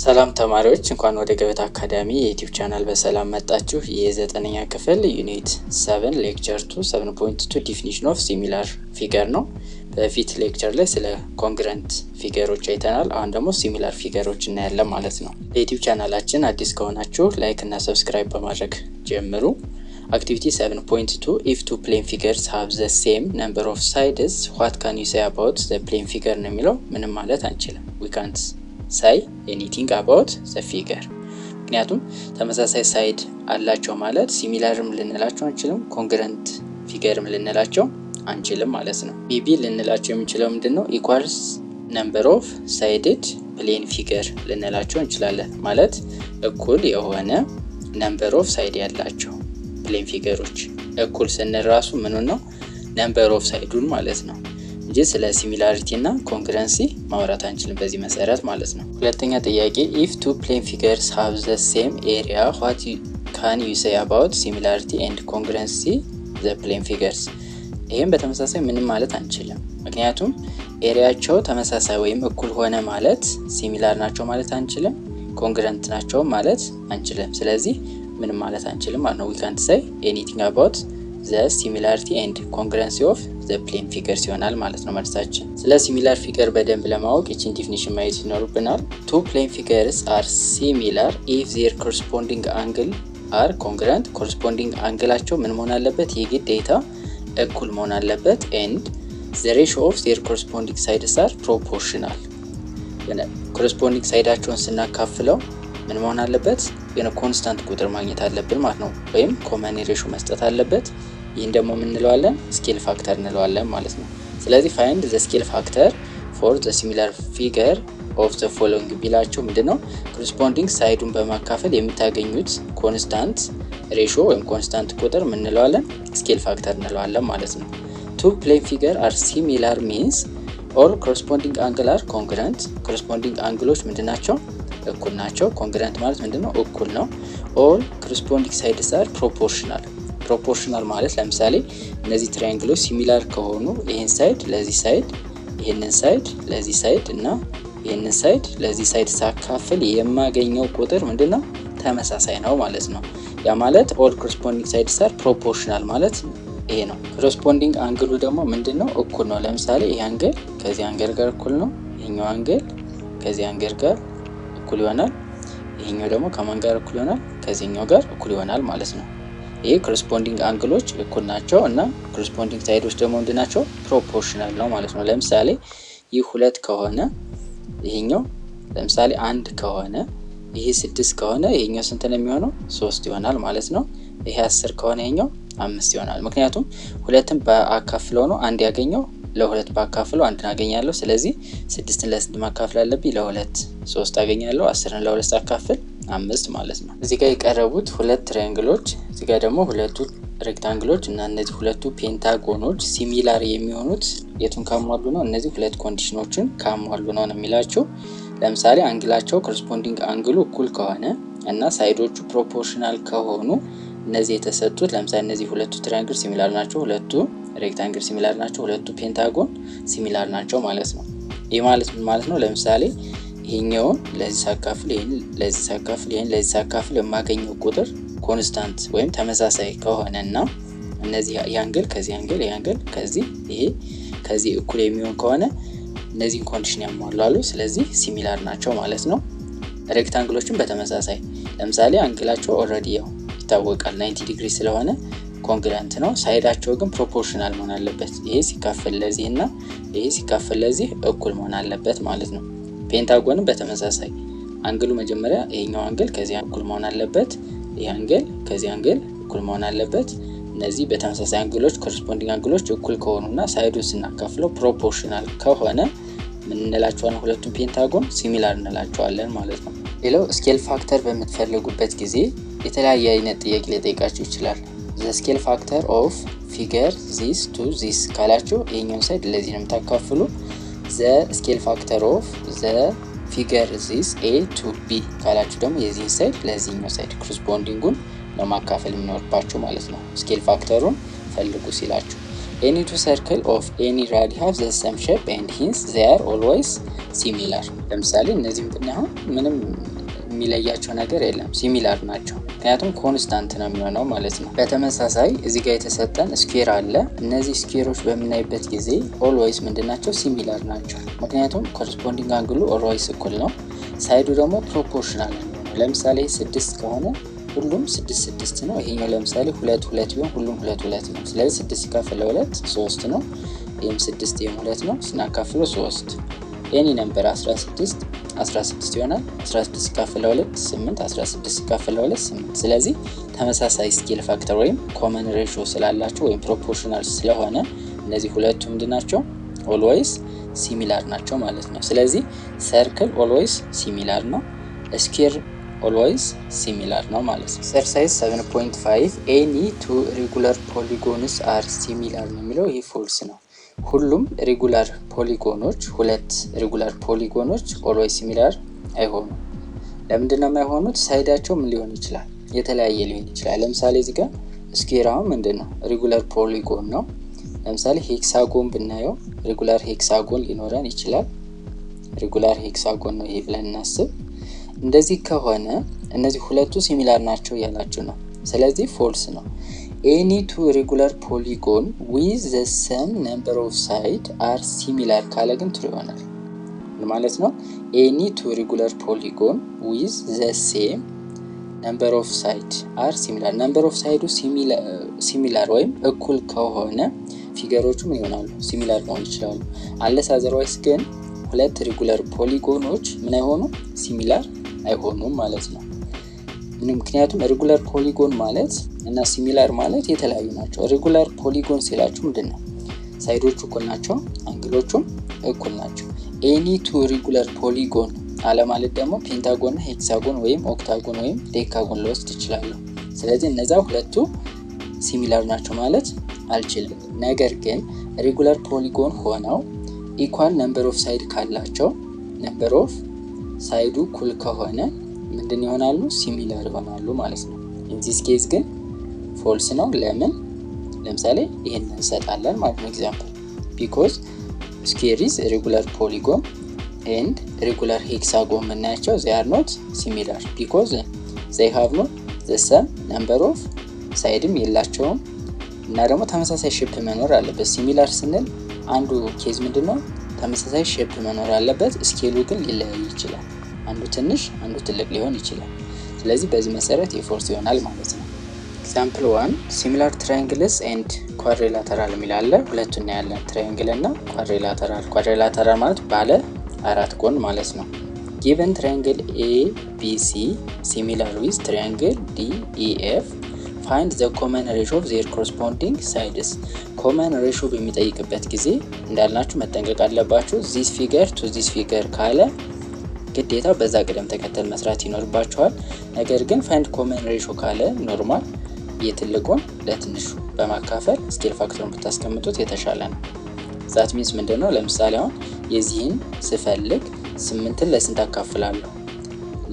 ሰላም ተማሪዎች እንኳን ወደ ገበታ አካዳሚ የዩቲዩብ ቻናል በሰላም መጣችሁ። የዘጠነኛ ክፍል ዩኒት 7 ሌክቸር 2 7.2 ዲፊኒሽን ኦፍ ሲሚላር ፊገር ነው። በፊት ሌክቸር ላይ ስለ ኮንግረንት ፊገሮች አይተናል። አሁን ደግሞ ሲሚላር ፊገሮች እናያለን ማለት ነው። ለዩቲዩብ ቻናላችን አዲስ ከሆናችሁ ላይክ እና ሰብስክራይብ በማድረግ ጀምሩ። Activity 7.2 If two plane figures have the same number of sides, what can you say about the plane figure ነው የሚለው ምንም ማለት አንችልም። We can't say anything about the figure ምክንያቱም ተመሳሳይ ሳይድ አላቸው ማለት ሲሚላርም ልንላቸው አንችልም፣ ኮንግረንት ፊገርም ልንላቸው አንችልም ማለት ነው። ቢቢ ልንላቸው የምንችለው ምንድነው? ኢኳልስ ነምበር ኦፍ ሳይድድ ፕሌን ፊገር ልንላቸው እንችላለን። ማለት እኩል የሆነ ነምበር ኦፍ ሳይድ ያላቸው ፕሌን ፊገሮች። እኩል ስንል ራሱ ምኑን ነው? ነምበር ኦፍ ሳይዱን ማለት ነው እንጂ ስለ ሲሚላሪቲ እና ኮንግረንሲ ማውራት አንችልም በዚህ መሰረት ማለት ነው። ሁለተኛ ጥያቄ if two plane figures have the same area, what can you say about similarity and congruency the plane figures? ይሄን በተመሳሳይ ምንም ማለት አንችልም። ምክንያቱም ኤሪያቸው ተመሳሳይ ወይም እኩል ሆነ ማለት ሲሚላር ናቸው ማለት አንችልም፣ ኮንግረንት ናቸው ማለት አንችልም። ስለዚህ ምንም ማለት አንችልም ማለት ነው። we can't say anything about the similarity and congruency of the plane figures ይሆናል ማለት ነው መልሳችን። ስለ ሲሚላር ፊገር በደንብ ለማወቅ እቺን ዲፊኒሽን ማየት ይኖርብናል። two plane figures are similar if their corresponding angle are congruent. corresponding አንግላቸው ምን መሆን አለበት? የግዴታ እኩል መሆን አለበት። and the ratio of their corresponding sides are proportional. corresponding ሳይዳቸውን ስናካፍለው ምን መሆን አለበት? የሆነ ኮንስታንት ቁጥር ማግኘት አለብን ማለት ነው፣ ወይም ኮመን ሬሾ መስጠት አለበት። ይሄን ደግሞ ምን እንለዋለን? ስኬል ፋክተር እንለዋለን ማለት ነው። ስለዚህ find the scale factor for the similar figure of the following ቢላቸው ምንድነው? corresponding ሳይዱን በማካፈል የምታገኙት ኮንስታንት ሬሾ ወይም ኮንስታንት ቁጥር ምን እንለዋለን? ስኬል ፋክተር እንለዋለን ማለት ነው። two plane figure are similar means all corresponding angle are congruent. corresponding አንግሎች ምንድናቸው? እኩል ናቸው። ኮንግረንት ማለት ምንድነው? እኩል ነው። all corresponding sides are proportional. proportional ማለት ለምሳሌ እነዚህ ትራያንግሎች ሲሚላር ከሆኑ ይሄን ሳይድ ለዚህ ሳይድ፣ ይሄንን ሳይድ ለዚህ ሳይድ እና ይሄንን ሳይድ ለዚህ ሳይድ ሳካፍል የማገኘው ቁጥር ምንድነው? ተመሳሳይ ነው ማለት ነው። ያ ማለት all corresponding sides are proportional ማለት ይሄ ነው። corresponding አንግሉ ደግሞ ምንድነው? እኩል ነው። ለምሳሌ ይሄ አንግል ከዚህ አንግል ጋር እኩል ነው። ይሄኛው አንግል ከዚህ አንግል ጋር እኩል ይሆናል። ይሄኛው ደግሞ ከማን ጋር እኩል ይሆናል? ከዚህኛው ጋር እኩል ይሆናል ማለት ነው። ይሄ corresponding አንግሎች እኩል ናቸው እና corresponding ሳይዶች ደግሞ ምንድናቸው? ፕሮፖርሽናል ነው ማለት ነው። ለምሳሌ ይህ 2 ከሆነ ይሄኛው ለምሳሌ 1 ከሆነ ይሄ 6 ከሆነ ይሄኛው ስንት ነው የሚሆነው? 3 ይሆናል ማለት ነው። ይሄ 10 ከሆነ ይሄኛው 5 ይሆናል። ምክንያቱም ሁለቱም በአካፍለው ነው አንድ ያገኘው፣ ለሁለት ባካፍለው አንድ አገኛለሁ። ስለዚህ 6ን ለ6 ማካፈል አለብኝ፣ ለ2 3 አገኛለሁ። 10ን ለ2 ሳካፍል 5 ማለት ነው። እዚህ ጋር የቀረቡት ሁለት ትራያንግሎች፣ እዚህ ጋር ደግሞ ሁለቱ ሬክታንግሎች እና እነዚህ ሁለቱ ፔንታጎኖች ሲሚላር የሚሆኑት የቱን ካሟሉ ነው? እነዚህ ሁለት ኮንዲሽኖችን ካሟሉ ነው የሚላችሁ። ለምሳሌ አንግላቸው ኮረስፖንዲንግ አንግሉ እኩል ከሆነ እና ሳይዶቹ ፕሮፖርሽናል ከሆኑ እነዚህ የተሰጡት ለምሳሌ እነዚህ ሁለቱ ትራያንግል ሲሚላር ናቸው፣ ሁለቱ ሬክታንግል ሲሚላር ናቸው፣ ሁለቱ ፔንታጎን ሲሚላር ናቸው ማለት ነው። ይሄ ማለት ምን ማለት ነው? ለምሳሌ ይሄኛውን ለዚህ ሳካፍል ይሄን ለዚህ ሳካፍል ይሄን ለዚህ ሳካፍል የማገኘው ቁጥር ኮንስታንት ወይም ተመሳሳይ ከሆነና እነዚህ ያንግል ከዚህ አንግል ያንግል ከዚህ ይሄ ከዚህ እኩል የሚሆን ከሆነ እነዚህን ኮንዲሽን ያሟላሉ። ስለዚህ ሲሚላር ናቸው ማለት ነው። ሬክታንግሎችን በተመሳሳይ ለምሳሌ አንግላቸው ኦሬዲ ያው ይታወቃል 90 ዲግሪ ስለሆነ ኮንግረንት ነው። ሳይዳቸው ግን ፕሮፖርሽናል መሆን አለበት። ይሄ ሲካፈል ለዚህ እና ይሄ ሲካፈል ለዚህ እኩል መሆን አለበት ማለት ነው። ፔንታጎንም በተመሳሳይ አንግሉ መጀመሪያ ይሄኛው አንግል ከዚህ እኩል መሆን አለበት፣ ይሄ አንግል ከዚህ አንግል እኩል መሆን አለበት። እነዚህ በተመሳሳይ አንግሎች ኮረስፖንዲንግ አንግሎች እኩል ከሆኑና ሳይዱን ስናካፍለው ፕሮፖርሽናል ከሆነ ምን እንላቸዋለን? ሁለቱም ፔንታጎን ሲሚላር እንላቸዋለን ማለት ነው። ሌላው ስኬል ፋክተር በምትፈልጉበት ጊዜ የተለያየ አይነት ጥያቄ ሊጠይቃችሁ ይችላል። the scale factor of figure this to this ካላችሁ ይሄኛውን ሳይድ ለዚህ ነው የምታካፍሉ። the scale factor of the figure this a to b ካላችሁ ደግሞ የዚህ ሳይድ ለዚህኛው ሳይድ ኮረስፖንዲንጉን ነው ማካፈል የሚኖርባችሁ ማለት ነው። ስኬል ፋክተሩን ፈልጉ ሲላችሁ any two circle of any radius have the same shape and hence they are always similar። ለምሳሌ እነዚህ ምንድነው ምንም የሚለያቸው ነገር የለም፣ ሲሚላር ናቸው። ምክንያቱም ኮንስታንት ነው የሚሆነው ማለት ነው። በተመሳሳይ እዚህ ጋር የተሰጠን ስኩዌር አለ። እነዚህ ስኩዌሮች በምናይበት ጊዜ ኦልዌይስ ምንድናቸው? ሲሚላር ናቸው። ምክንያቱም ኮረስፖንዲንግ አንግሉ ኦልዌይስ እኩል ነው። ሳይዱ ደግሞ ፕሮፖርሽናል ነው። ለምሳሌ 6 ከሆነ ሁሉም 6 6 ነው። ይሄኛው ለምሳሌ 2 2 ቢሆን ሁሉም 2 2 ነው። ስለዚህ 6 ሲካፈል ለ2 3 ነው። ይሄም 6 ይሄም 2 ነው። ስናካፍለው 3 ኤኒ ነምበር 16 16 ይሆናል። 16 ሲካፈል ለ2 8 16 ሲካፈል ለ2 8። ስለዚህ ተመሳሳይ ስኬል ፋክተር ወይም ኮመን ሬሽዮ ስላላቸው ወይም ፕሮፖርሽናል ስለሆነ እነዚህ ሁለቱ ምንድናቸው? ኦልዌይስ ሲሚላር ናቸው ማለት ነው። ስለዚህ ሰርክል ኦልዌይስ ሲሚላር ነው፣ ስኩዌር ኦልዌይስ ሲሚላር ነው ማለት ነው። ኤክሰርሳይዝ 7.5 ኤኒ ቱ ሬጉላር ፖሊጎንስ አር ሲሚላር ነው የሚለው ይህ ፎልስ ነው። ሁሉም ሬጉላር ፖሊጎኖች ሁለት ሬጉላር ፖሊጎኖች ኦልዌይስ ሲሚላር አይሆኑም። ለምንድነው የማይሆኑት? ሳይዳቸው ምን ሊሆን ይችላል? የተለያየ ሊሆን ይችላል። ለምሳሌ እዚህ ጋር ስኩዌራው ምንድነው? ሬጉላር ፖሊጎን ነው። ለምሳሌ ሄክሳጎን ብናየው ሬጉላር ሄክሳጎን ሊኖረን ይችላል። ሬጉላር ሄክሳጎን ነው ይሄ ብለን እናስብ። እንደዚህ ከሆነ እነዚህ ሁለቱ ሲሚላር ናቸው ያላችሁ ነው። ስለዚህ ፎልስ ነው። ኤኒ ቱ ሬጉላር ፖሊጎን ዊዝ ዘ ሰም ነምበር ኦፍ ሳይድ አር ሲሚላር ካለ ግን ትሩ ይሆናል ማለት ነው። ኤኒ ቱ ሬጉላር ፖሊጎን ዊዝ ዘ ሴም ነምበር ኦፍ ሳይድ አር ሲሚላር። ነምበር ኦፍ ሳይዱ ሲሚላር ወይም እኩል ከሆነ ፊገሮቹ ምን ይሆናሉ? ሲሚላር መሆን ይችላሉ። አንለስ አዘርዋይስ ግን ሁለት ሬጉላር ፖሊጎኖች ምን አይሆኑ? ሲሚላር አይሆኑም ማለት ነው። ምክንያቱም ሬጉላር ፖሊጎን ማለት እና ሲሚላር ማለት የተለያዩ ናቸው። ሬጉላር ፖሊጎን ሲላችሁ ምንድነው? ሳይዶቹ እኩል ናቸው፣ አንግሎቹም እኩል ናቸው። ኤኒ ቱ ሬጉላር ፖሊጎን አለ ማለት ደግሞ ፔንታጎን፣ ሄክሳጎን ወይም ኦክታጎን ወይም ዴካጎን ልወስድ ይችላል። ስለዚህ እነዛ ሁለቱ ሲሚላር ናቸው ማለት አልችልም። ነገር ግን ሬጉላር ፖሊጎን ሆነው ኢኳል ነምበር ኦፍ ሳይድ ካላቸው ነምበር ኦፍ ሳይዱ እኩል ከሆነ ምንድን ይሆናሉ? ሲሚላር ይሆናሉ ማለት ነው። ኢንዚስ ኬዝ ግን ፎልስ ነው። ለምን? ለምሳሌ ይሄን እንሰጣለን ማለት ነው። ኤግዛምፕል ቢኮዝ ስኩዌር ኢዝ ሬጉላር ፖሊጎን ኤንድ ሬጉላር ሄክሳጎን ምናያቸው they are not similar because they have not the same number of ሳይድም የላቸውም እና ደግሞ ተመሳሳይ ሼፕ መኖር አለበት። ሲሚላር ስንል አንዱ ኬዝ ምንድነው? ተመሳሳይ ሼፕ መኖር አለበት። ስኬሉ ግን ሊለያይ ይችላል። አንዱ ትንሽ አንዱ ትልቅ ሊሆን ይችላል። ስለዚህ በዚህ መሰረት የፎልስ ይሆናል ማለት ነው። ኤግዛምፕል 1 ሲሚላር ትራያንግልስ ኤንድ ኳድሪላተራል የሚላለ ሁለቱን እናያለን። ትራያንግል እና ኳድሪላተራል። ኳድሪላተራል ማለት ባለ አራት ጎን ማለት ነው። given triangle ABC similar with triangle DEF find the common ratio of their corresponding sides. common ratio በሚጠይቅበት ጊዜ እንዳልናችሁ መጠንቀቅ አለባችሁ። this figure to this figure ካለ ግዴታ በዛ ቅደም ተከተል መስራት ይኖርባችኋል። ነገር ግን find common ratio ካለ ኖርማል የትልቁን ለትንሹ በማካፈል ስኬል ፋክተሩን ብታስቀምጡት የተሻለ ነው። ዛት ሚንስ ምንድነው? ለምሳሌ አሁን የዚህን ስፈልግ 8ን ለስንት አካፍላለሁ?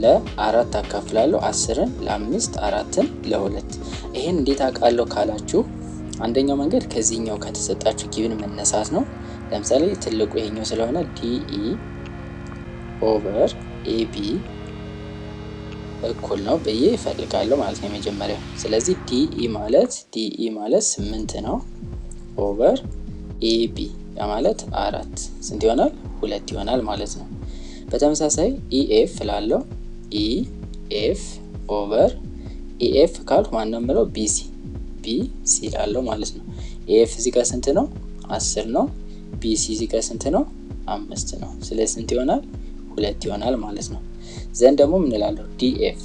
ለ4 አካፍላለሁ። 10ን ለ5፣ 4ን ለ2። ይሄን እንዴት አውቃለሁ ካላችሁ አንደኛው መንገድ ከዚህኛው ከተሰጣችሁ ጊቭን መነሳት ነው። ለምሳሌ ትልቁ ይሄኛው ስለሆነ DE ኦቨር AB እኩል ነው ብዬ እፈልጋለሁ ማለት ነው የመጀመሪያው። ስለዚህ DE ማለት 8 ነው ኦቨር AB ማለት 4 ስንት ይሆናል? 2 ይሆናል ማለት ነው። በተመሳሳይ EF ላለው EF ኦቨር EF ካልኩ ማን ነው የምለው? BC ላለው ማለት ነው። EF እዚህ ጋር ስንት ነው? 10 ነው። BC እዚህ ጋር ስንት ነው? 5 ነው። ስለዚህ ስንት ይሆናል? 2 ይሆናል ማለት ነው። ዘን ደግሞ ምን እላለሁ? DF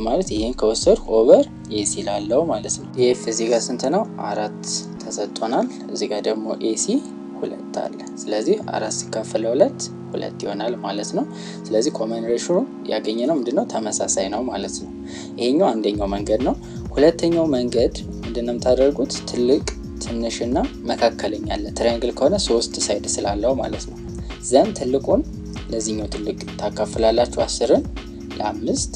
ማለት ይሄን ከወሰድኩ ኦቨር AC ላለው ማለት ነው። DF እዚህ ጋር ስንት ነው? 4 ተሰጥቶናል። እዚህ ጋር ደግሞ AC 2 አለ። ስለዚህ 4 ሲካፈል ለ2 2 ይሆናል ማለት ነው። ስለዚህ ኮመን ሬሽዮ ያገኘነው ምንድነው? ተመሳሳይ ነው ማለት ነው። ይሄኛው አንደኛው መንገድ ነው። ሁለተኛው መንገድ ምንድነው የምታደርጉት? ትልቅ ትንሽና መካከለኛ አለ። ትራያንግል ከሆነ 3 ሳይድ ስላለው ማለት ነው። ዘን ትልቁን ለዚህኛው ትልቅ ታካፍላላችሁ 10ን ለ5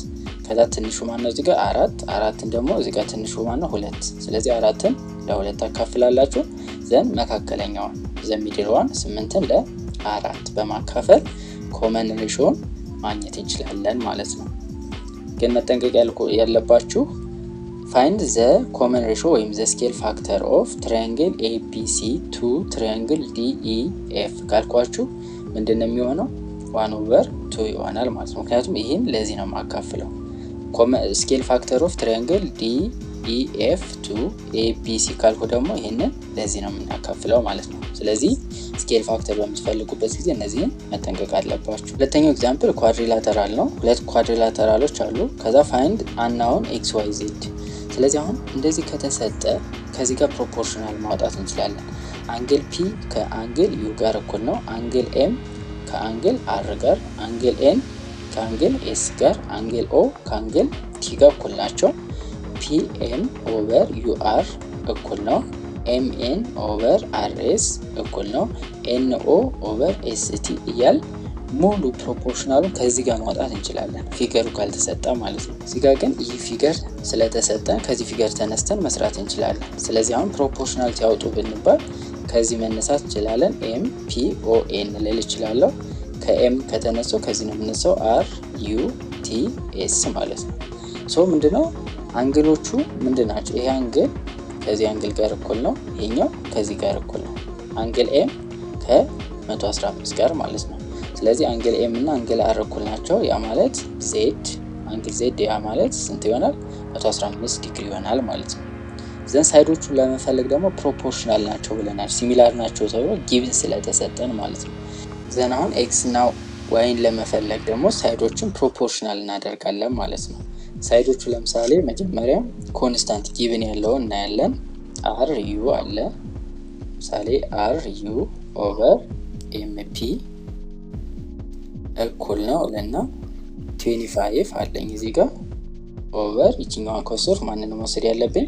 ከዛ ትንሹ ማን ነው? እዚህ ጋር 4ን ደግሞ እዚህ ጋር ትንሹ ማን ነው? 2። ስለዚህ 4ን ለ2 ታካፍላላችሁ። ዘን መካከለኛውን ዘ ሚድል ዋን 8ን ለ4 በማካፈል ኮመን ሬሾን ማግኘት እንችላለን ማለት ነው። ግን መጠንቀቅ ያለባችሁ find the common ratio ወይም the scale factor of triangle ABC to triangle DEF ካልኳችሁ ምንድነው የሚሆነው 1/2 ይሆናል ማለት ነው። ምክንያቱም ይሄን ለዚህ ነው ማካፈለው። scale factor of triangle DEF to ABC ካልኩ ደግሞ ይሄንን ለዚህ ነው የምናካፍለው ማለት ነው። ስለዚህ ስኬል ፋክተር በምትፈልጉበት ጊዜ እነዚህን መጠንቀቅ አለባችሁ። ሁለተኛው ኤግዛምፕል ኳድሪላተራል ነው። ሁለት ኳድሪላተራሎች አሉ። ከዛ ፋይንድ አናውን XYZ። ስለዚህ አሁን እንደዚህ ከተሰጠ ከዚህ ጋር ፕሮፖርሽናል ማውጣት እንችላለን። አንግል P ከአንግል U ጋር እኩል ነው። አንግል M ከአንግል R ጋር፣ አንግል N ከአንግል S ጋር፣ አንግል O ከአንግል T ጋር እኩል ናቸው። PM ኦቨር UR እኩል ነው። MN ኦቨር RS እኩል ነው። NO ኦቨር ST እያል ሙሉ ፕሮፖርሽናሉን ከዚህ ጋር ማውጣት እንችላለን፣ ፊገሩ ካልተሰጠ ማለት ነው። እዚህ ጋር ግን ይህ ፊገር ስለተሰጠን ከዚህ ፊገር ተነስተን መስራት እንችላለን። ስለዚህ አሁን ፕሮፖርሽናል ያውጡ ብንባል ከዚህ መነሳት እንችላለን። MPON ልል እችላለሁ። ከM ከተነሳው ከዚህ ነው የምነሳው RUTS ማለት ነው። ሶ ምንድነው አንግሎቹ ምንድናቸው? ይሄ አንግል ከዚህ አንግል ጋር እኩል ነው። ይሄኛው ከዚህ ጋር እኩል ነው። አንግል M ከ115 ጋር ማለት ነው። ስለዚህ አንግል M እና አንግል R እኩል ናቸው። ያ ማለት Z አንግል Z ያ ማለት ስንት ይሆናል? 115 ዲግሪ ይሆናል ማለት ነው። ዘን ሳይዶቹን ለመፈለግ ደግሞ ፕሮፖርሽናል ናቸው ብለናል። ሲሚላር ናቸው ተብሎ ጊቭን ስለተሰጠን ማለት ነው። ዘን አሁን X እና Yን ለመፈለግ ደግሞ ሳይዶችን ፕሮፖርሽናል እናደርጋለን ማለት ነው። ሳይዶቹ ለምሳሌ መጀመሪያ ኮንስታንት ጊቭን ያለው እናያለን። RU አለ። ለምሳሌ RU ኦቨር MP እኩል ነው ለና 25 አለኝ እዚህ ጋር ኦቨር ይችኛዋን ኮስር ማንንም ወስድ ያለብኝ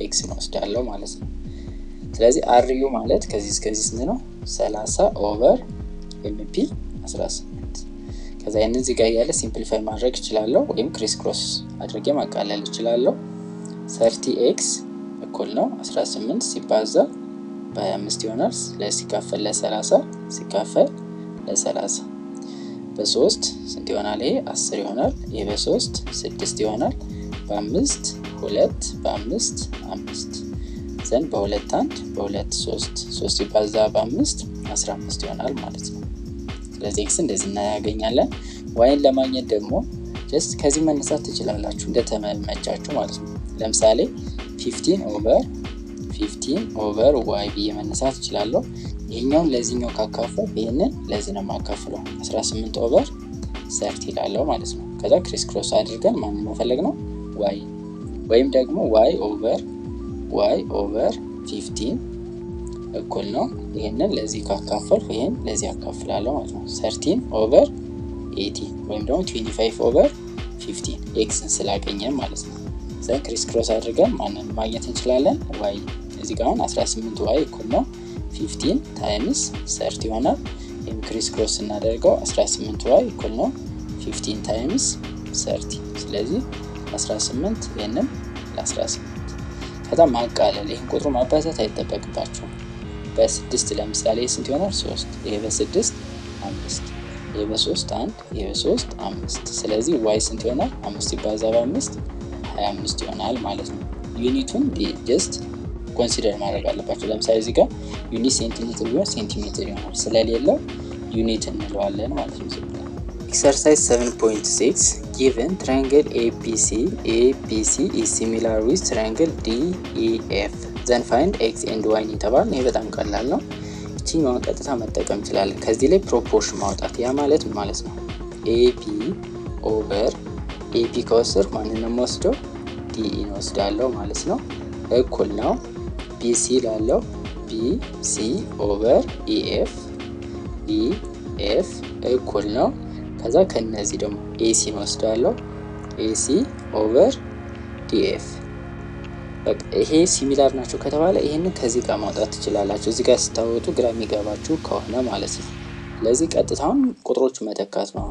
X ነው ወስዳለሁ ማለት ነው። ስለዚህ RU ማለት ከዚህ እስከዚህ ስንት ነው? 30 ኦቨር MP 18። ከዛ ይሄንን እዚህ ጋር ያለ ሲምፕሊፋይ ማድረግ እችላለሁ ወይም ክሪስ ክሮስ አድርጌ ማቃለል እችላለሁ። 30x እኩል ነው 18 ሲባዛ በ25 ይሆናል። ሲካፈል ለ30 ሲካፈል ለ30 በ3 ስንት ይሆናል? ይሄ 10 ይሆናል። ይሄ በ3 6 ይሆናል። በ5 2 በ5 5 ዘን በ2 1 በ2 3 3 ሲባዛ በ5 15 ይሆናል ማለት ነው። ስለዚህ x እንደዚህ እናያገኛለን። yን ለማግኘት ደግሞ ጀስት ከዚህ መነሳት ትችላላችሁ እንደተመቻችሁ ማለት ነው። ለምሳሌ 15 ኦቨር y ብዬ መነሳት እችላለሁ። ይሄኛውን ለዚህኛው ካካፈል ይሄንን ለዚህ ነው ማካፈለው 18 ኦቨር 30 ይላለው ማለት ነው። ከዛ ክሪስ ክሮስ አድርገን ማንን መፈለግ ነው? y ወይም ደግሞ y ኦቨር 15 እኩል ነው ይሄንን ለዚህ ካካፈልኩ ይሄን ለዚህ አካፍላለሁ ማለት ነው። 13 ኦቨር 80 ወይም ደግሞ 25 ኦቨር 15 ኤክስን ስላገኘን ማለት ነው። ዘን ክሪስ ክሮስ አድርገን ማንን ማግኘት እንችላለን? y እዚህ ጋር 18 y እኩል ነው 15 ታይምስ 30 ይሆናል። ይሄን ክሪስ ክሮስ እናደርገው 18 y እኩል ነው 15 ታይምስ 30። ስለዚህ 18 ይሄንን ለ18 ከዛ ማቃለል ይሄን ቁጥሩ ማባዛት አይጠበቅባችሁም። በ6 ለምሳሌ ስንት ይሆናል? 3 ይሄ በ6 5 ይሄ በ3 1 ይሄ በ3 5 ስለዚህ y ስንት ይሆናል? 5 ሲባዛ በ5 25 ይሆናል ማለት ነው። ዩኒቱን ጀስት ኮንሲደር ማድረግ አለባችሁ። ለምሳሌ እዚህ ጋር ዩኒት ሴንቲሜትር ቢሆን ሴንቲሜትር ይሆናል ስለሌለው ዩኒት እንለዋለን ማለት ነው። ኤክሰርሳይዝ 7.6 given triangle ABC is similar with triangle DEF then find x and y የተባልን ይሄ በጣም ቀላል ነው። እቺኛውን ቀጥታ መጠቀም እንችላለን። ከዚህ ላይ ፕሮፖርሽን ማውጣት ያ ማለት ምን ማለት ነው? AB ኦቨር AB ከወሰድኩ ማንንም ወስደው DE ነው ወስዳለሁ ማለት ነው። እኩል ነው BC ላለው BC ኦቨር EF EF እኩል ነው። ከዛ ከነዚህ ደግሞ AC ነው ወስዳለሁ AC ኦቨር DF በቃ ይሄ ሲሚላር ናቸው ከተባለ ይሄንን ከዚህ ጋር ማውጣት ትችላላችሁ። እዚህ ጋር ስታወጡ ግራ የሚገባችሁ ከሆነ ማለት ነው። ለዚህ ቀጥታውን ቁጥሮች መተካት ነው።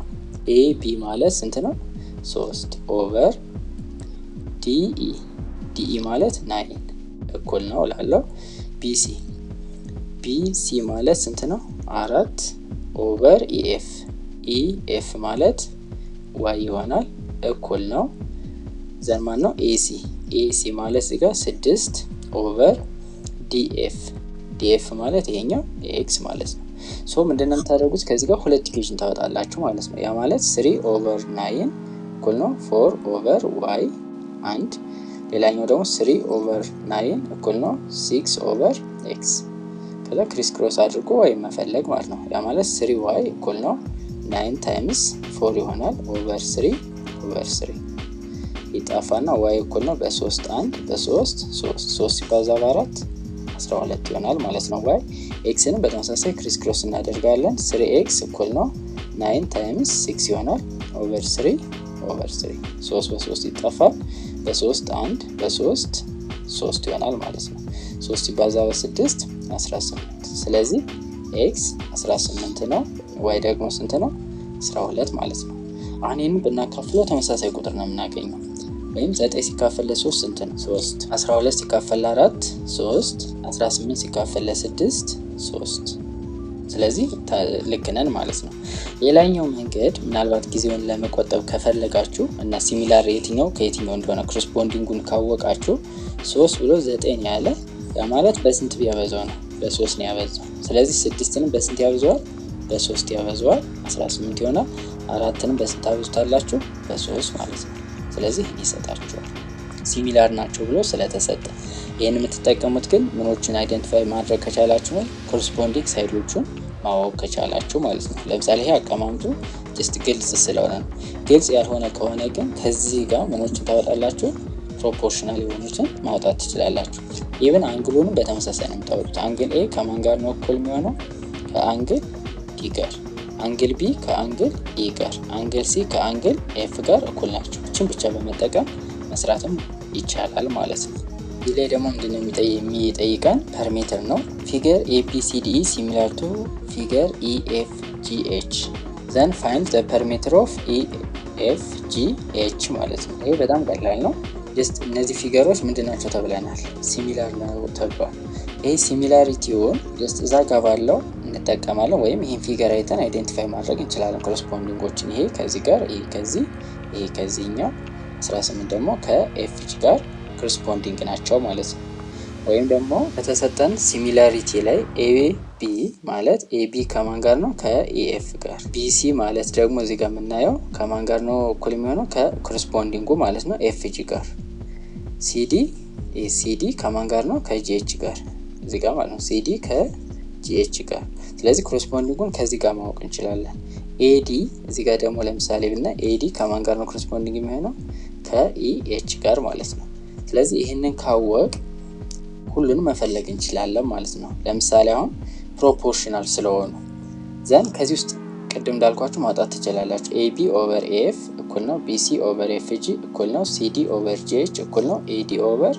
AB ማለት ስንት ነው? 3 ኦቨር DE ማለት 9 እኩል ነው ላለው BC ማለት ስንት ነው? 4 ኦቨር EF ኢኤፍ ማለት ዋይ ይሆናል እኩል ነው ዘን ማን ነው ኤሲ ማለት እዚህ ጋር 6 ኦቨር ዲኤፍ ማለት ይሄኛው ኤክስ ማለት ነው። ሶ ምንድነው የምታደርጉት ከዚህ ጋር ሁለት ኢኩዌሽን ታወጣላችሁ ማለት ነው። ያ ማለት 3 ኦቨር 9 እኩል ነው 4 ኦቨር ዋይ አንድ ሌላኛው ደግሞ 3 ኦቨር 9 እኩል ነው 6 ኦቨር ኤክስ ከዛ ክሪስ ክሮስ አድርጎ ዋይ መፈለግ ማለት ነው። ያ ማለት 3y እኩል ነው 9 ታይምስ 4 ይሆናል ኦቨር 3 ይጣፋና y እኩል ነው በ3 1 በ3 3 ሲባዛ በ4 12 ይሆናል ማለት ነው። y x ን በተመሳሳይ ክሪስ ክሮስ እናደርጋለን 3x እኩል ነው 9 ታይምስ 6 ይሆናል ኦቨር 3 3 በ3 ይጣፋል በ3 1 በ3 3 ይሆናል ማለት ነው። 3 ሲባዛ በ6 18 ስለዚህ x 18 ነው y ደግሞ ስንት ነው 12 ማለት ነው። አሁን ይሄንን ብናካፍለው ተመሳሳይ ቁጥር ነው የምናገኘው ወይም 9 ሲካፈል ለ3 ስንት ነው 3 12 ሲካፈል ለ4 3 18 ሲካፈል ለ6 3 ስለዚህ ልክ ነን ማለት ነው። ሌላኛው መንገድ ምናልባት ጊዜውን ለመቆጠብ ከፈለጋችሁ እና ሲሚላር የትኛው ከየትኛው እንደሆነ ኮረስፖንዲንጉን ካወቃችሁ 3 ብሎ 9 ያለ ያ ማለት በስንት ቢያበዛው ነው በ3 ነው ያበዛው። ስለዚህ 6ን በስንት ያበዛዋል በ3 ያበዛዋል 18 ይሆናል። 4ን በስንት ታበዙታላችሁ በ3 ማለት ነው። ስለዚህ ይሰጣችኋል ሲሚላር ናቸው ብሎ ስለተሰጠ ይሄን የምትጠቀሙት ግን ምኖችን አይደንቲፋይ ማድረግ ከቻላችሁ ነው ኮረስፖንዲንግ ሳይዶቹን ማወቅ ከቻላችሁ ማለት ነው። ለምሳሌ ይሄ አቀማምጡ ጀስት ግልጽ ስለሆነ ነው። ግልጽ ያልሆነ ከሆነ ግን ከዚህ ጋር ምኖችን ታወጣላችሁ ፕሮፖርሽናል የሆኑትን ማውጣት ትችላላችሁ። ኢቭን አንግሉንም በተመሳሳይ ነው የምታወጡት። አንግል ኤ ከማን ጋር ነው እኩል የሚሆነው ከአንግል ዲ ጋር፣ አንግል ቢ ከአንግል ኢ ጋር፣ አንግል ሲ ከአንግል ኤፍ ጋር እኩል ናቸው። እችን ብቻ በመጠቀም መስራትም ይቻላል ማለት ነው። እዚህ ላይ ደግሞ ምንድነው የሚጠይቀን ፐርሜትር ነው። ፊገር ABCDE ሲሚላር ቱ ፊገር EFGH then find the perimeter of EFGH ማለት ነው። ይሄ በጣም ቀላል ነው። ጀስት እነዚህ ፊገሮች ምንድናቸው ተብለናል ሲሚላር ነው ተብሏል። ይሄ ሲሚላሪቲውን ጀስት እዛ ጋር ባለው እንጠቀማለን ወይም ይሄን ፊገር አይተን አይደንቲፋይ ማድረግ እንችላለን ኮረስፖንዲንጎችን። ይሄ ከዚህ ጋር ይሄ ከዚህኛው 18 ደግሞ ከኤፍጂ ጋር ኮረስፖንዲንግ ናቸው ማለት ነው። ወይም ደግሞ ከተሰጠን ሲሚላሪቲ ላይ AB ማለት AB ከማን ጋር ነው ከEF ጋር፣ BC ማለት ደግሞ እዚህ ጋር የምናየው ከማን ጋር ነው እኩል የሚሆነው ከኮረስፖንዲንጉ ማለት ነው FG ጋር፣ CD ከማን ጋር ነው ከGH ጋር እዚህ ጋር ማለት ነው CD ከGH ጋር። ስለዚህ ኮረስፖንዲንጉን ከዚህ ጋር ማወቅ እንችላለን። AD እዚህ ጋር ደግሞ ለምሳሌ ብና AD ከማን ጋር ነው ኮረስፖንዲንግ የሚሆነው ከEH ጋር ማለት ነው። ስለዚህ ይሄንን ካወቅ ሁሉንም መፈለግ እንችላለን ማለት ነው። ለምሳሌ አሁን ፕሮፖርሽናል ስለሆኑ ዘን ከዚህ ውስጥ ቅድም እንዳልኳችሁ ማውጣት ትችላላችሁ። AB ኦቨር AF እኩል ነው BC ኦቨር FG እኩል ነው CD ኦቨር GH እኩል ነው AD ኦቨር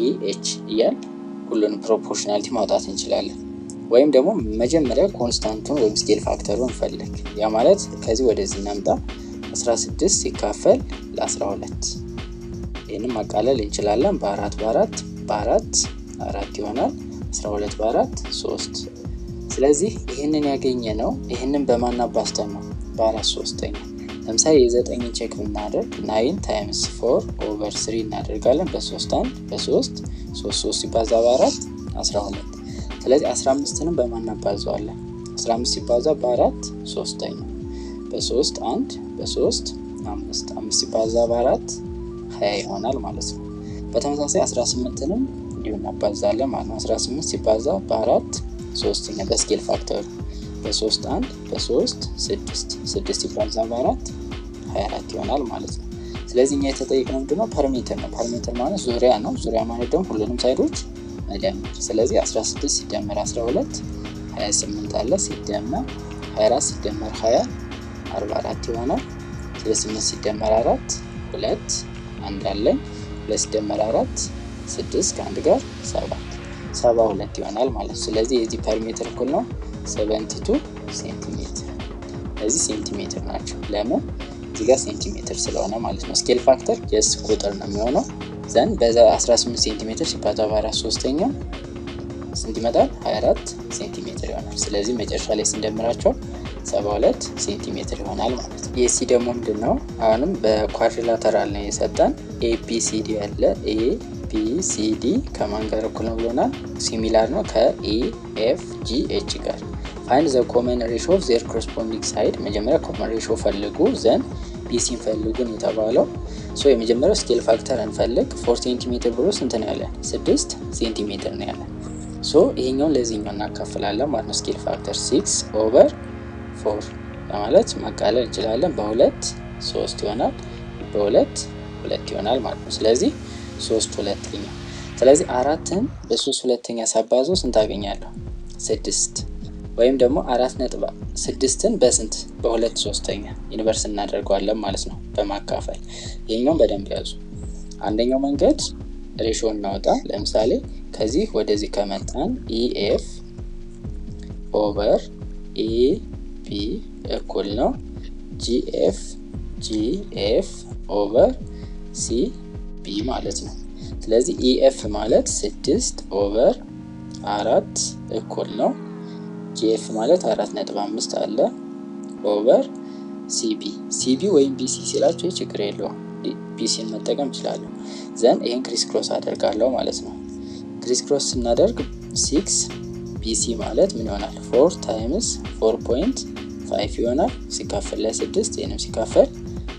EH እያል ሁሉንም ፕሮፖርሽናሊቲ ማውጣት እንችላለን። ወይም ደግሞ መጀመሪያ ኮንስታንቱን ወይም ስኬል ፋክተሩን እንፈልግ። ያ ማለት ከዚህ ወደዚህ እናምጣ 16 ሲካፈል ለ12 ይሄንን ማቃለል እንችላለን። በ4 ይሆናል 12 በ4 3። ስለዚህ ይሄንን ያገኘ ነው ይሄንን በማን አባዝተን ነው በ4 3ኛ። ለምሳሌ የ9ን ቼክ ብናደርግ 9 ታይምስ 4 ኦቨር 3 እናደርጋለን በ3 1 በ3 3 ሲባዛ በ4 12። ስለዚህ 15ንም በማን አባዛዋለን 15 ሲባዛ በ4 3ኛ በ3 1 በ3 5 5 ሲባዛ በ4 20 ይሆናል ማለት ነው። በተመሳሳይ 18ንም እንዲሁ እናባዛለን ማለት ነው። 18 ሲባዛ በ4 3ኛ በስኬል ፋክተሩ በ3 1 በ3 6 ሲባዛ በ4 24 ይሆናል ማለት ነው። ስለዚህ እኛ የተጠየቅነው ምንድነው ፐርሜትር ነው። ፐርሜትር ማለት ዙሪያ ነው። ዙሪያ ማለት ደግሞ ሁሉንም ሳይዶች መደመር። ስለዚህ 16 ሲደመር 12 28 አለ ሲደመር 24 ሲደመር 20 44 ይሆናል። 8 ሲደመር 4 2 1 አለኝ 2 ሲደመር 4 6 ከአንድ ጋር 72 ይሆናል ማለት ነው። ስለዚህ የዚህ ፐርሜትር እኩል ነው 72 ሴንቲሜትር። እዚህ ሴንቲሜትር ናቸው። ለምን እዚህ ጋር ሴንቲሜትር ስለሆነ ማለት ነው። ስኬል ፋክተር ጀስት ቁጥር ነው የሚሆነው። ዘን በዛ 18 ሴንቲሜትር ሲባዛ በ4 3ኛ ስንት ይመጣል 24 ሴንቲሜትር ይሆናል። ስለዚህ መጨረሻ ላይ ስንደምራቸው 72 ሴንቲሜትር ይሆናል ማለት ነው። ኤሲ ደግሞ ምንድነው? አሁንም በኳድሪላተራል ነው የሰጠን። ኤቢሲዲ ያለ ኤቢሲዲ ከማን ጋር እኩል ነው ብሎናል? ሲሚላር ነው ከኤኤፍጂኤች ጋር። ፋይንድ ዘ ኮመን ሬሾ ኦፍ ዜር ኮረስፖንዲንግ ሳይድ። መጀመሪያ ኮመን ሬሾ ፈልጉ ዘን ቢሲን ፈልጉን የተባለው። ሶ የመጀመሪያው ስኬል ፋክተር እንፈልግ። 4 ሴንቲሜትር ብሎ ስንት ነው ያለን? 6 ሴንቲሜትር ነው ያለን። ሶ ይሄኛውን ለዚህኛው እናካፍላለን ማለት ነው። ስኬል ፋክተር 6/4 ለማለት ማቃለል እንችላለን። በ2 3 ይሆናል፣ በ2 2 ይሆናል ማለት ነው። ስለዚህ 3 2ኛ። ስለዚህ 4ን በ3 2ኛ ሳባዘው ስንት አገኛለሁ? 6 ወይም ደግሞ 4.6ን በስንት? በ2 3ኛ ኢንቨርስ እናደርገዋለን ማለት ነው በማካፈል። ይሄኛውን በደንብ ያዙ። አንደኛው መንገድ ሬሾ እናወጣ። ለምሳሌ ከዚህ ወደዚህ ከመጣን ኢኤፍ ኦቨር ኤቢ እኩል ነው ጂኤፍ ኦቨር ሲቢ ማለት ነው። ስለዚህ ኢኤፍ ማለት 6/4 እኩል ነው ጂኤፍ ማለት 4.5 አለ ኦቨር ሲቢ ወይም ቢሲ ሲላችሁ ችግር የለውም፣ ቢሲን መጠቀም እችላለሁ። ዘን ይሄን ክሪስ ክሮስ አደርጋለሁ ማለት ነው። ክሪስ ክሮስ ስናደርግ 6 ቢሲ ማለት ምን ይሆናል? 4 ታይምስ 4.5 ይሆናል ሲካፈል ለ6። ይሄንም ሲካፈል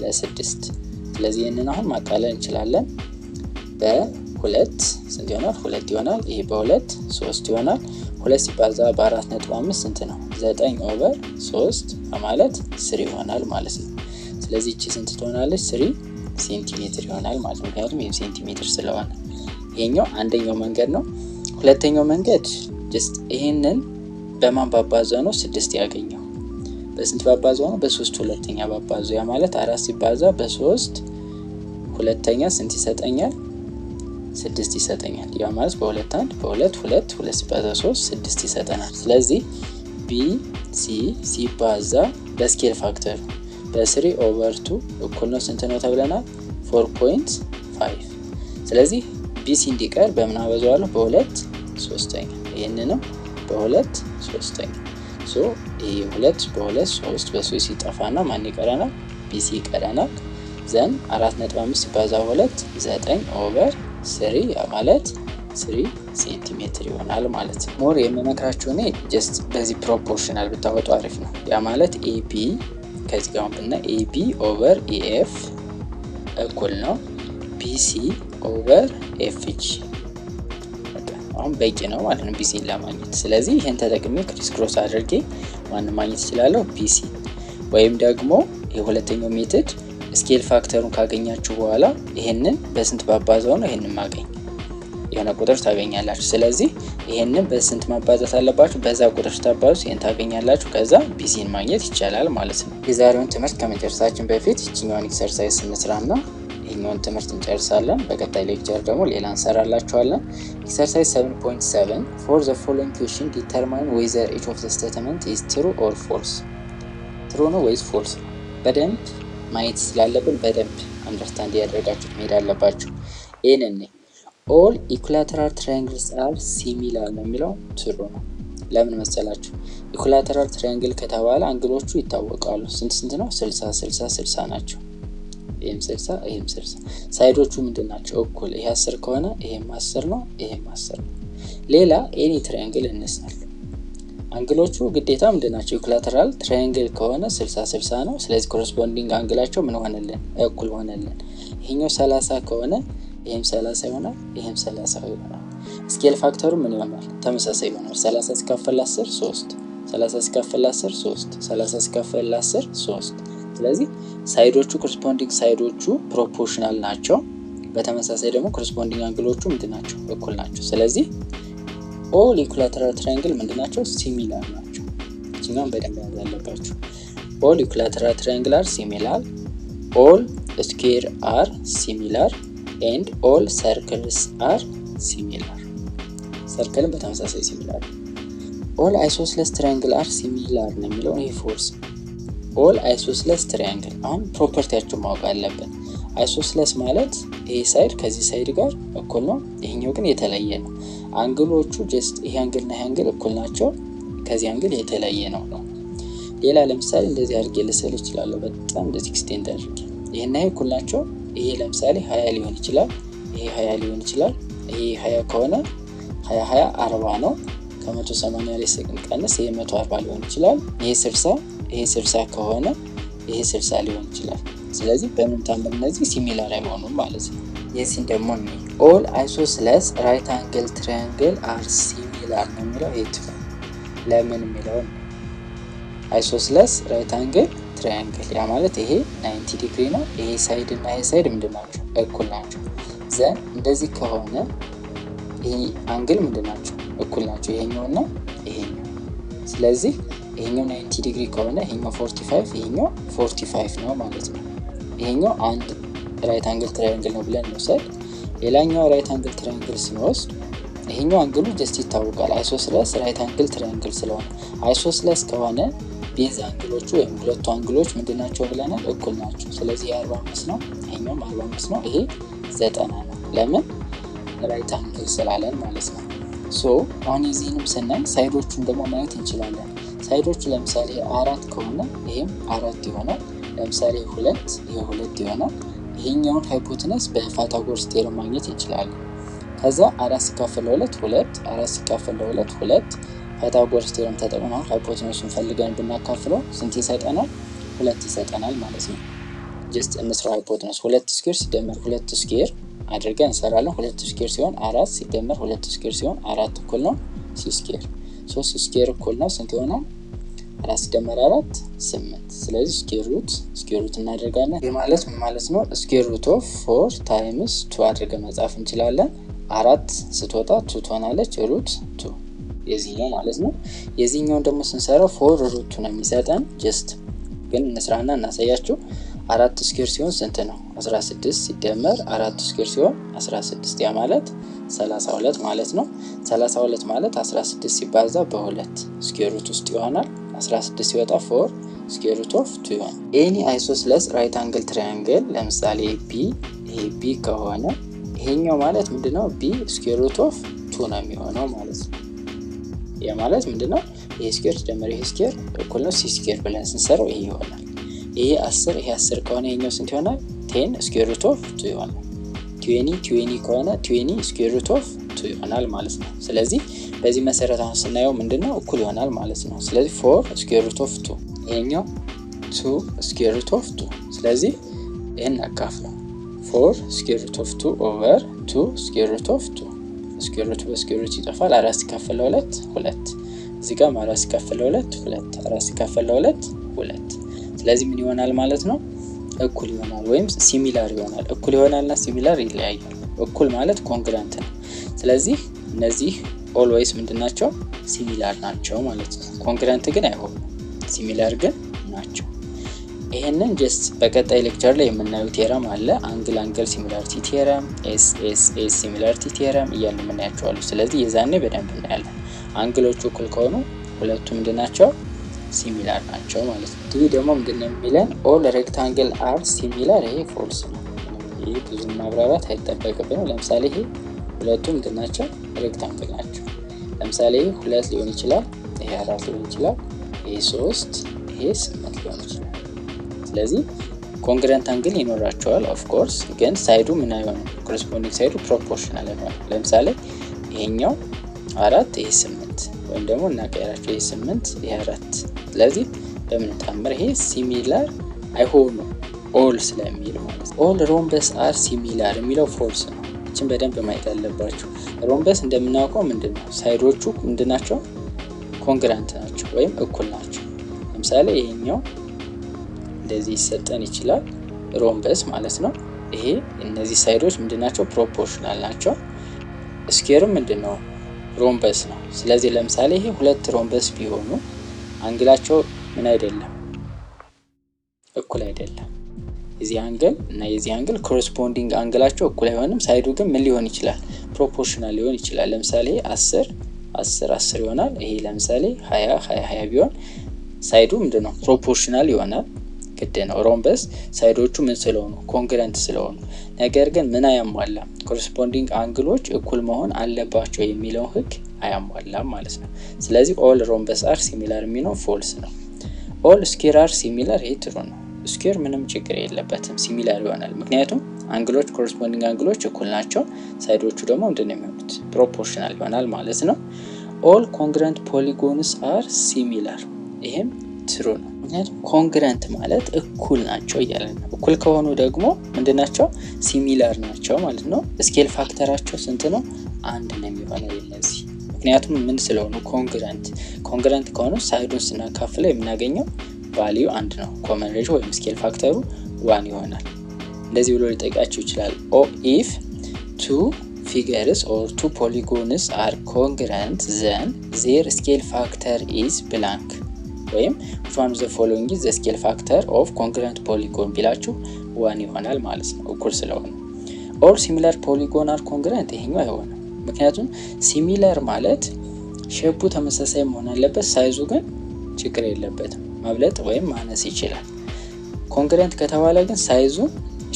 ለ6። ስለዚህ ይሄንን አሁን ማቃለል እንችላለን። በ2 ስንት ይሆናል? 2 ይሆናል። ይሄ በ2 3 ይሆናል። 2 ሲባዛ በ4.5 ስንት ነው? 9/3 ማለት 3 ይሆናል ማለት ነው። ስለዚህ እቺ ስንት ትሆናለች? 3 ሴንቲሜትር ይሆናል ማለት ነው። ምክንያቱም ይሄ ሴንቲሜትር ስለሆነ። ይሄኛው አንደኛው መንገድ ነው። ሁለተኛው መንገድ ጀስት ይሄንን በማን ባባዛው ነው 6 ያገኘው? በስንት ባባዛው ነው? በ3 2ኛ ባባዛው። ያ ማለት 4 ሲባዛ በ3 2ኛ ስንት ይሰጠኛል? 6 ይሰጠኛል። ያ ማለት በ2 1 በ2 2 2 ሲባዛ 3 6 ይሰጠናል። ስለዚህ ቢሲ ሲባዛ በስኬል ፋክተር በ3/2 እኩል ነው ስንት ነው ተብለናል? 4.5። ስለዚህ ቢሲ እንዲቀር በምን አበዛዋለሁ? በ2 3ኛ። ይሄንንም በ2 3ኛ። ሶ ይሄ 2 በ2 3 በ3 ሲጠፋና ማን ይቀረናል? ቢሲ ይቀረናል። ዘን 4.5 ሲባዛ 2 9/3 ያ ማለት 3 ሴንቲሜትር ይሆናል ማለት ነው። ሞር የምመክራችሁ እኔ ጀስት በዚህ ፕሮፖርሽናል ብታወጡ አሪፍ ነው። ያ ማለት ኤቢ ከዚህ ጋር ብና ኤቢ ኦቨር ኤኤፍ እኩል ነው ቢሲ ኦቨር ኤፍጂ። አሁን በቂ ነው ማለት ነው ቢሲን ለማግኘት። ስለዚህ ይሄን ተጠቅሜ ክሪስ ክሮስ አድርጌ ማንን ማግኘት እችላለሁ? ቢሲ። ወይም ደግሞ የሁለተኛው ሜትድ ስኬል ፋክተሩን ካገኛችሁ በኋላ ይሄንን በስንት ባባዛው ነው ይሄንን ማገኝ የሆነ ቁጥር ታገኛላችሁ። ስለዚህ ይሄንን በስንት ማባዛት አለባችሁ? በዛ ቁጥር ታባዙ ይሄን ታገኛላችሁ። ከዛ ቢሲን ማግኘት ይቻላል ማለት ነው። የዛሬውን ትምህርት ከመጨረሳችን በፊት ይችኛውን ኤክሰርሳይዝ እንስራና ይሄኛውን ትምህርት እንጨርሳለን። በቀጣይ ሌክቸር ደግሞ ሌላ እንሰራላችኋለን። ኤክሰርሳይዝ 7.7 for the following question determine whether each of the statement is true or false። ትሩ ነው ወይስ ፎልስ? በደንብ ማየት ስላለብን በደንብ አንደርስታንድ ያደርጋችሁ መሄድ አለባችሁ። ይሄንን all equilateral triangles are similar ነው የሚለው ትሩ ነው። ለምን መሰላችሁ? ኢኩላተራል ትራያንግል ከተባለ አንግሎቹ ይታወቃሉ። ስንት ነው? 60 60 60 ናቸው። ይሄም 60 ይሄም 60። ሳይዶቹ ምንድናቸው? እኩል። ይሄ 10 ከሆነ ይሄም 10 ነው፣ ይሄም 10 ነው። ሌላ ኤኒ ትራያንግል እንስናል። አንግሎቹ ግዴታ ምንድናቸው? ኢኩላተራል ትራያንግል ከሆነ 60 60 ነው። ስለዚህ ኮረስፖንዲንግ አንግላቸው ምን ሆነልን? እኩል ሆነልን። ይሄኛው 30 ከሆነ ይሄም 30 ይሆናል፣ ይሄም 30 ይሆናል። ስኬል ፋክተሩ ምን ይሆናል? ተመሳሳይ ይሆናል። 30 ሲካፈል 10 3፣ 30 ሲካፈል 10 3፣ 30 ሲካፈል 10 3። ስለዚህ ሳይዶቹ ኮረስፖንዲንግ ሳይዶቹ ፕሮፖርሽናል ናቸው። በተመሳሳይ ደግሞ ኮረስፖንዲንግ አንግሎቹ ምንድናቸው? እኩል ናቸው። ስለዚህ ኦል ኢኩላተራል ትራያንግል ምንድናቸው? ሲሚላር ናቸው። እኛም በደንብ ያዝ አለባችሁ። ኦል ኢኩላተራል ትራያንግል አር ሲሚላር፣ ኦል ስኩዌር አር ሲሚላር ኤንድ ኦል ሰርክልስ አር ሲሚላር። ሰርክልን በተመሳሳይ ሲሚላር። ኦል አይሶስለስ ትራያንግል አር ሲሚላር ነው የሚለው ይሄ ፎርስ። ኦል አይሶስለስ ትራያንግል አሁን ፕሮፐርቲያቸው ማወቅ አለብን። አይሶስለስ ማለት ይሄ ሳይድ ከዚህ ሳይድ ጋር እኩል ነው፣ ይሄኛው ግን የተለየ ነው። አንግሎቹ ጀስት ይሄ አንግል እና ይሄ አንግል እኩል ናቸው፣ ከዚህ አንግል የተለየ ነው። ሌላ ለምሳሌ እንደዚህ አድርጌ ልስል እችላለሁ። በጣም እንደዚህ ኤክስቴንድ አድርጌ ይሄና ይሄ እኩል ናቸው። ይሄ ለምሳሌ 20 ሊሆን ይችላል፣ ይሄ 20 ሊሆን ይችላል። ይሄ 20 ከሆነ 20 40 ነው። ከ180 ላይ ስንቀንስ ይሄ 140 ሊሆን ይችላል። ይሄ 60 ከሆነ ይሄ 60 ሊሆን ይችላል። ስለዚህ በምን ታምር እነዚህ ሲሚላር አይሆኑም ማለት ነው። የዚህን ደግሞ ነው ኦል አይሶስለስ ራይት አንግል ትራያንግል አር ሲሚላር ነው የሚለው። ይሄ ለምን የሚለው አይሶስለስ ራይት አንግል ትራያንግል ያ ማለት ይሄ 90 ዲግሪ ነው። ይሄ ሳይድ እና ይሄ ሳይድ ምንድናቸው? እኩል ናቸው። ዘን እንደዚህ ከሆነ ይሄ አንግል ምንድናቸው? እኩል ናቸው፣ ይሄኛው እና ይሄኛው። ስለዚህ ይሄኛው 90 ዲግሪ ከሆነ ይሄኛው 45 ይሄኛው 45 ነው ማለት ነው። ይሄኛው አንድ ራይት አንግል ትራያንግል ነው ብለን እንውሰድ። ሌላኛው ራይት አንግል ትራያንግል ስንወስድ ይሄኛው አንግሉ ጀስት ይታወቃል አይሶስለስ ራይት አንግል ትራያንግል ስለሆነ። አይሶስለስ ከሆነ ቤዝ አንግሎቹ ወይም ሁለቱ አንግሎች ምንድናቸው ብለናል? እኩል ናቸው። ስለዚህ 45 ነው፣ ይሄኛውም 45 ነው፣ ይሄ 90 ነው። ለምን? ራይት አንግል ስላለን ማለት ነው። ሶ አሁን የዚህንም ስናይ ሳይዶቹን ደግሞ ማየት እንችላለን። ሳይዶቹ ለምሳሌ 4 ከሆነ ይሄም 4 ይሆናል። ለምሳሌ 2 ይሄ 2 ይሆናል። ይሄኛውን ሃይፖቴነስ በፓይታጎረስ ቴዎረም ማግኘት እንችላለን። ከዛ 4 ሲካፈል ለ2 2 4 ሲካፈል ለ2 2 ፓይታጎረስ ቴዎረም ተጠቅመን ሃይፖቴነሱን ፈልገን ብናካፍለው ስንት ይሰጠናል? 2 ይሰጠናል ማለት ነው። ጀስት እንስራ ሃይፖቴነስ 2 ስኩዌር ሲደመር 2 ስኩዌር አድርገን እንሰራለን። 2 ስኩዌር ሲሆን 4 ሲደመር 2 ስኩዌር ሲሆን 4 እኩል ነው ሲ ስኩዌር። 3 ስኩዌር እኩል ነው ስንት ይሆናል? 4 ሲደመር 4 8። ስለዚህ ስኩዌር ሩት እናደርጋለን። ይህ ማለት ምን ማለት ነው? ስኩዌር ሩት ኦፍ 4 ታይምስ 2 አድርገን መጻፍ እንችላለን። 4 ስትወጣ 2 ትሆናለች፣ ሩት 2 የዚህኛው ማለት ነው። የዚህኛውን ደግሞ ስንሰራው 4 ሩት 2 ነው የሚሰጠን። ጀስት ግን እንስራና እናሳያችሁ። 4 ስኩዌር ሲሆን ስንት ነው? 16 ሲደመር 4 ስኩዌር ሲሆን 16 ያ ማለት 32 ማለት ነው። 32 ማለት 16 ሲባዛ በ2 ስኩዌር ሩት ውስጥ ይሆናል። 16 ሲወጣ 4 ስኩዌር ሩት ኦፍ 2 ይሆናል። ኤኒ አይሶስለስ ራይት አንግል ትራያንግል ለምሳሌ ቢ፣ ይሄ ቢ ከሆነ ይሄኛው ማለት ምንድነው? ቢ ስኩዌር ሩት ኦፍ 2 ነው የሚሆነው ማለት ነው። ያ ማለት ምንድነው? ይሄ ስኩዌር ሲደመር ይሄ ስኩዌር እኩል ነው ሲ ስኩዌር ብለን ስንሰራው ይሄ ይሆናል። ይሄ 10 ይሄ 10 ከሆነ ይሄኛው ስንት ይሆናል? 10 ስኩዌር ሩት ኦፍ 2 ይሆናል። 20 ከሆነ 20 ስኩዌር ሩት ኦፍ 2 ይሆናል ማለት ነው። ስለዚህ በዚህ መሰረት አሁን ስናየው ምንድነው? እኩል ይሆናል ማለት ነው። ስለዚህ 4 ስኩዌር ሩት ኦፍ 2 ይሄኛው 2 ስኩዌር ሩት ኦፍ 2። ስለዚህ ይሄን አካፍለው 4 ስኩዌር ሩት ኦፍ 2 ኦቨር 2 ስኩዌር ሩት ኦፍ 2 ስኩዌር ሩት በስኩዌር ሩት ይጠፋል። 4 ሲካፈል ለ2 2 እዚህ ጋር 4 ሲካፈል ለ2 2 4 ሲካፈል ለ2 2። ስለዚህ ምን ይሆናል ማለት ነው? እኩል ይሆናል ወይም ሲሚላር ይሆናል። እኩል ይሆናልና ሲሚላር ይለያያል። እኩል ማለት ኮንግረንት ነው። ስለዚህ እነዚህ ኦልዌይስ ምንድናቸው? ሲሚላር ናቸው ማለት ነው። ኮንግረንት ግን አይሆኑም፣ ሲሚላር ግን ናቸው። ይሄንን ጀስት በቀጣይ ሌክቸር ላይ የምናየው ቴረም አለ። አንግል ሲሚላሪቲ ቴረም፣ ኤስ ሲሚላሪቲ ቴረም እያልን የምናያቸዋለን። ስለዚህ የዛኔ በደንብ እናያለን። አንግሎቹ እኩል ከሆኑ ሁለቱ ምንድናቸው? ሲሚላር ናቸው ማለት ነው። ይህ ደግሞ ምንድነው የሚለን? ኦል ሬክታንግል አር ሲሚላር። ይሄ ፎልስ ነው። ይሄ ብዙ ማብራራት አይጠበቅብንም። ለምሳሌ ይሄ ሁለቱ ምንድናቸው? ሬክታንግል ናቸው። ለምሳሌ ይሄ 2 ሊሆን ይችላል፣ ይሄ 4 ሊሆን ይችላል፣ ይሄ 3፣ ይሄ 8 ሊሆን ይችላል። ስለዚህ ኮንግረንት አንግል ይኖራቸዋል ኦፍ ኮርስ፣ ግን ሳይዱ ምን አይሆንም? ኮረስፖንዲንግ ሳይዱ ፕሮፖርሽናል አይሆንም። ለምሳሌ ይሄኛው 4 ይሄ 8 ወይም ደግሞ እናቀያራቸው ይሄ 8 ይሄ 4። ስለዚህ በምን ታምር ይሄ ሲሚላር አይሆኑም ኦል ስለሚል ማለት ነው። ኦል ሮምበስ አር ሲሚላር የሚለው ፎልስ ነው። እቺን በደንብ ማየት አለባችሁ። ሮምበስ እንደምናውቀው ምንድነው? ሳይዶቹ ምንድናቸው? ኮንግረንት ናቸው ወይም እኩል ናቸው። ለምሳሌ ይሄኛው እንደዚህ ይሰጠን ይችላል ሮምበስ ማለት ነው። ይሄ እነዚህ ሳይዶች ምንድናቸው? ፕሮፖርሽናል ናቸው። ስኩዌርም ምንድነው? ሮምበስ ነው። ስለዚህ ለምሳሌ ይሄ 2 ሮምበስ ቢሆኑ አንግላቸው ምን አይደለም? እኩል አይደለም። የዚህ አንግል እና የዚህ አንግል ኮረስፖንዲንግ አንግላቸው እኩል አይሆንም። ሳይዱ ግን ምን ሊሆን ይችላል? ፕሮፖርሽናል ሊሆን ይችላል። ለምሳሌ 10 ይሆናል። ይሄ ለምሳሌ 20 ቢሆን ሳይዱ ምንድነው? ፕሮፖርሽናል ይሆናል። ግድ ነው። ሮምበስ ሳይዶቹ ምን ስለሆኑ? ኮንግረንት ስለሆኑ። ነገር ግን ምን አያሟላም? ኮረስፖንዲንግ አንግሎች እኩል መሆን አለባቸው የሚለው ህግ አያሟላም ማለት ነው። ስለዚህ ኦል ሮምበስ አር ሲሚላር የሚለው ፎልስ ነው። ኦል ስኩዌር አር ሲሚላር ይሄ ትሩ ነው። ስኩዌር ምንም ችግር የለበትም ሲሚላር ይሆናል፣ ምክንያቱም አንግሎች ኮረስፖንዲንግ አንግሎች እኩል ናቸው። ሳይዶቹ ደግሞ ምንድነው የሚሆኑት? ፕሮፖርሽናል ይሆናል ማለት ነው። ኦል ኮንግረንት ፖሊጎንስ አር ሲሚላር ይሄም ትሩ ነው፣ ምክንያቱም ኮንግረንት ማለት እኩል ናቸው እያለን ነው። እኩል ከሆኑ ደግሞ ምንድናቸው? ሲሚላር ናቸው ማለት ነው። ስኬል ፋክተራቸው ስንት ነው? አንድ ነው የሚሆነው የነዚህ፣ ምክንያቱም ምን ስለሆኑ ኮንግረንት ከሆኑ ሳይዱን ስናካፍለው የምናገኘው ቫልዩ አንድ ነው። ኮመን ሬሽዮ ወይም ስኬል ፋክተሩ 1 ይሆናል። እንደዚህ ብሎ ሊጠይቃችሁ ይችላል። ኦ ኢፍ ቱ ፊገርስ ኦር ቱ ፖሊጎንስ አር ኮንግረንት ዘን ዜር ስኬል ፋክተር ኢዝ ብላንክ ወይም which one of the following is the scale factor of congruent polygon ቢላችሁ 1 ይሆናል ማለት ነው፣ እኩል ስለሆነ። ኦር ሲሚላር ፖሊጎን አር ኮንግረንት ይሄኛው አይሆንም፣ ምክንያቱም ሲሚላር ማለት ሼፑ ተመሳሳይ መሆን አለበት፣ ሳይዙ ግን ችግር የለበትም፣ ማብለጥ ወይም ማነስ ይችላል። ኮንግረንት ከተባለ ግን ሳይዙ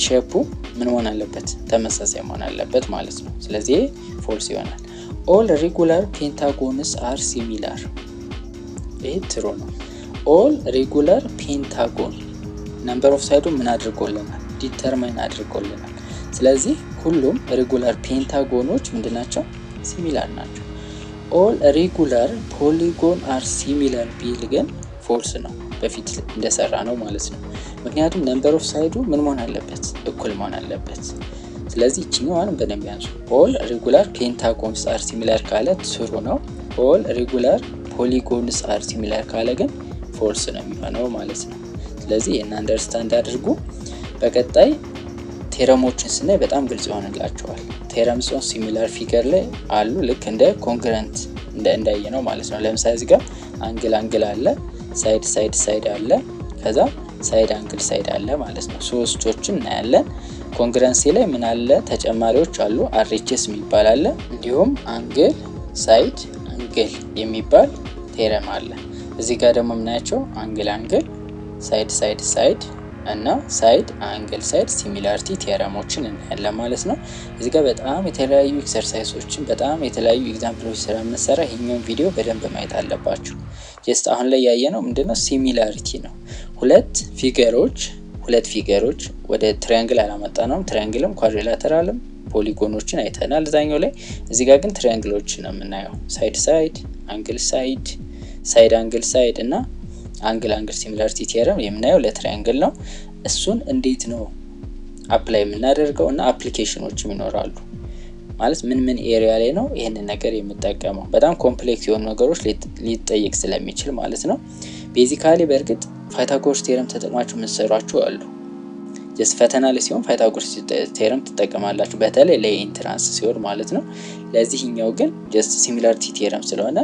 ሼፑ ምን መሆን አለበት? ተመሳሳይ መሆን አለበት ማለት ነው። ስለዚህ ፎልስ ይሆናል። ኦል ሬጉላር ፔንታጎንስ አር ሲሚላር ይሄ ትሩ ነው። ኦል ሬጉላር ፔንታጎን ነምበር ኦፍ ሳይዱ ምን አድርጎልናል? ዲተርማይን አድርጎልናል። ስለዚህ ሁሉም ሬጉላር ፔንታጎኖች ምንድናቸው? ሲሚላር ናቸው። ኦል ሬጉላር ፖሊጎን አር ሲሚላር ቢል ግን ፎልስ ነው፣ በፊት እንደሰራ ነው ማለት ነው። ምክንያቱም ነምበር ኦፍ ሳይዱ ምን መሆን አለበት? እኩል መሆን አለበት። ስለዚህ እቺኛዋን በደንብ ያዙ። ኦል ሬጉላር ፔንታጎንስ አር ሲሚላር ካለ ትሩ ነው። ኦል ሬጉላር ፖሊጎንስ አር ሲሚላር ካለ ግን ፎልስ ነው የሚሆነው ማለት ነው። ስለዚህ ይሄን አንደርስታንድ አድርጉ። በቀጣይ ቴረሞችን ስናይ በጣም ግልጽ ይሆንላቸዋል። ቴረምስ ኦን ሲሚላር ፊገር ላይ አሉ፣ ልክ እንደ ኮንግረንት እንዳየ ነው ማለት ነው። ለምሳሌ እዚህ ጋር አንግል አለ፣ ሳይድ አለ፣ ከዛ ሳይድ አንግል አለ ማለት ነው። ሶስቶችን እናያለን። ኮንግረንሲ ላይ ምን አለ? ተጨማሪዎች አሉ። አርኤችኤስ የሚባል አለ፣ እንዲሁም አንግል የሚባል ቴረም አለ። እዚህ ጋር ደግሞ የምናያቸው አንግል ሳይድ እና ሳይድ አንግል ሲሚላሪቲ ቴረሞችን እናያለን ማለት ነው። እዚህ ጋር በጣም የተለያዩ ኤክሰርሳይሶችን በጣም የተለያዩ ኤግዛምፕሎች ስለምንሰራ ይሄኛውን ቪዲዮ በደንብ ማየት አለባችሁ። ጀስት አሁን ላይ ያየነው ምንድነው? ሲሚላሪቲ ነው። ሁለት ፊገሮች ወደ ትራያንግል አላመጣነውም። ትራያንግልም ኳድሪላተራልም ፖሊጎኖችን አይተናል እዛኛው ላይ። እዚህ ጋር ግን ትራያንግሎችን ነው የምናየው። ሳይድ አንግል እና አንግል ሲሚላሪቲ ቴረም የምናየው ለትራያንግል ነው። እሱን እንዴት ነው አፕላይ የምናደርገው እና አፕሊኬሽኖችም ይኖራሉ ማለት ምን ኤሪያ ላይ ነው ይሄንን ነገር የምጠቀመው። በጣም ኮምፕሌክስ የሆኑ ነገሮች ሊጠየቅ ስለሚችል ማለት ነው። ቤዚካሊ በእርግጥ ፓይታጎረስ ቴረም ተጠቅማችሁ የምትሰሯቸው አሉ። ጀስት ፈተና ላይ ሲሆን ፓይታጎረስ ቴረም ትጠቀማላችሁ፣ በተለይ ለኢንትራንስ ሲሆን ማለት ነው። ለዚህኛው ግን ጀስት ሲሚላሪቲ ቴረም ስለሆነ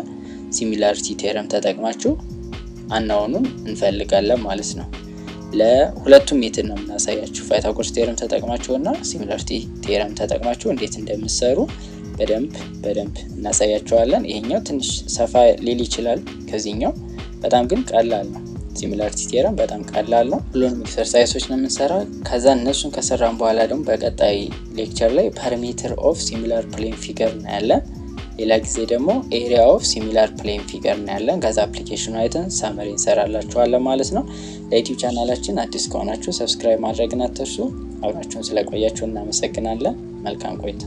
ሲሚላሪቲ ቴረም ተጠቅማችሁ አናውኑን እንፈልጋለን ማለት ነው። ለሁለቱም ሜትድ ነው የምናሳያችሁ። ፓይታጎረስ ቴረም ተጠቅማችሁና ሲሚላሪቲ ቴረም ተጠቅማችሁ እንዴት እንደምትሰሩ በደንብ እናሳያችኋለን። ይሄኛው ትንሽ ሰፋ ሊል ይችላል ከዚህኛው፣ በጣም ግን ቀላል ነው። ሲሚላሪቲ ቴረም በጣም ቀላል ነው። ሁሉንም ኤክሰርሳይሶች ነው የምንሰራው። ከዛ እነሱን ከሰራን በኋላ ደግሞ በቀጣይ ሌክቸር ላይ ፐሪሜትር ኦፍ ሲሚላር ፕሌን ፊገር እናያለን። ሌላ ጊዜ ደግሞ ኤሪያ ኦፍ ሲሚላር ፕሌን ፊገር እናያለን። ከዛ አፕሊኬሽኑ አይተን ሳመሪ እንሰራላችኋለን ማለት ነው። ለዩቲዩብ ቻናላችን አዲስ ከሆናችሁ ሰብስክራይብ ማድረግን አትርሱ። አብራችሁን ስለቆያችሁ እናመሰግናለን። መልካም ቆይታ